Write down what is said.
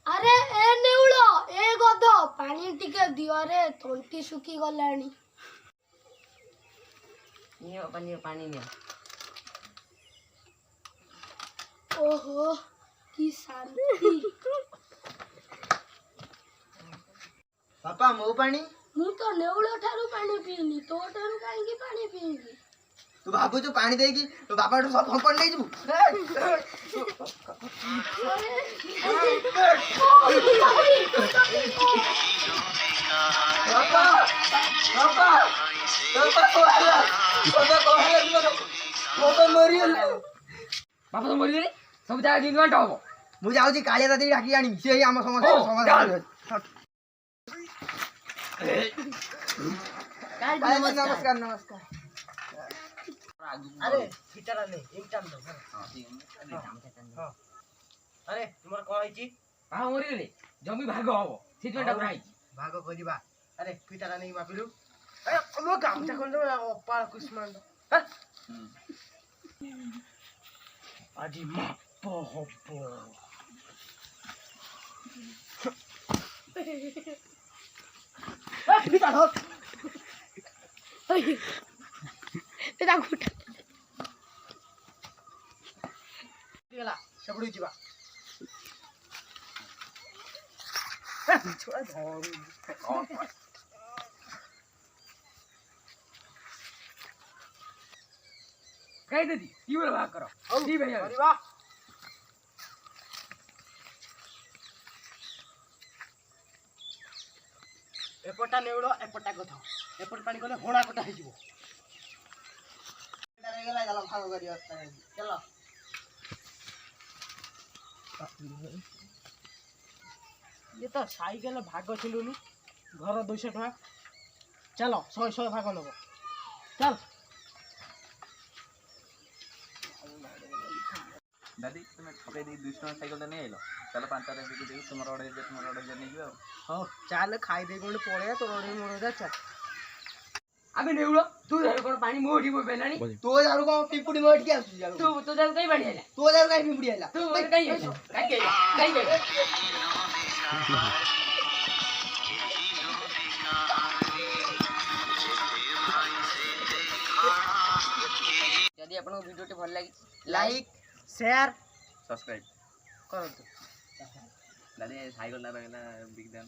अरे ए नेउल ए गध पानी टिके दियो रे तंटी सुखी गलानी नियो पानी नियो। ओहो की शांति। पापा मो पानी मु तो नेउल ठारू पानी पीनी तो ठारू काई की पानी पीनी तू भाबु जो पानी देगी तो बापा तो सब थप्पड़ नहीं जबू पापा पापा पापा को आया पापा को आया पापा मरी गले बापा तो मरी गले सब जागा दिन घंटा हो मु जाऊ जी कालिया दादी डाकी आनी से ही हम समस्या समाधान नमस्कार नमस्कार। अरे फिटारा ले एक टाइम दो हां अरे तुमर कोन आइची हां मरी गले जमी भाग हो सिजन डबरा आइची भाग करिबा। अरे फिटारा नहीं मापिलु अरे लो गामटा कोन ओपा कुसमान आजी मापो होपो फिटारा तेरा गुट गेला सबडू जीवा छोड़ा धरू कह दे दी ई वाला भाग करो दी भैया करिबा। एपटा नेउडो एपटा गथ एपट पानी गले होणा कटा हे जीवो रे गेला चलो भाग करियो चलो ये तो साइकेल भाग छिलुनी घर 200 टका चलो 100 भाग नबो चल दादी तुम ठके दी 200 टका साइकेल नहीं आइलो चलो 5 रे बिक दे तुम्हारा ऑर्डर नहीं जियो हो चल खाई दे कोन पड़े तो रोडे मोड़ जा चल अबे नेउलो तू धर कोन पानी मोठी बो बेलानी तो जारू को पिपुडी में अटकी आसु जारू तू तो जल कई बढ़िया तो जारू काई पिपुडी आला तू कई यदि आपन वीडियो टे भल लागी लाइक शेयर सब्सक्राइब करंतु दादी साइकेल ना बिक देन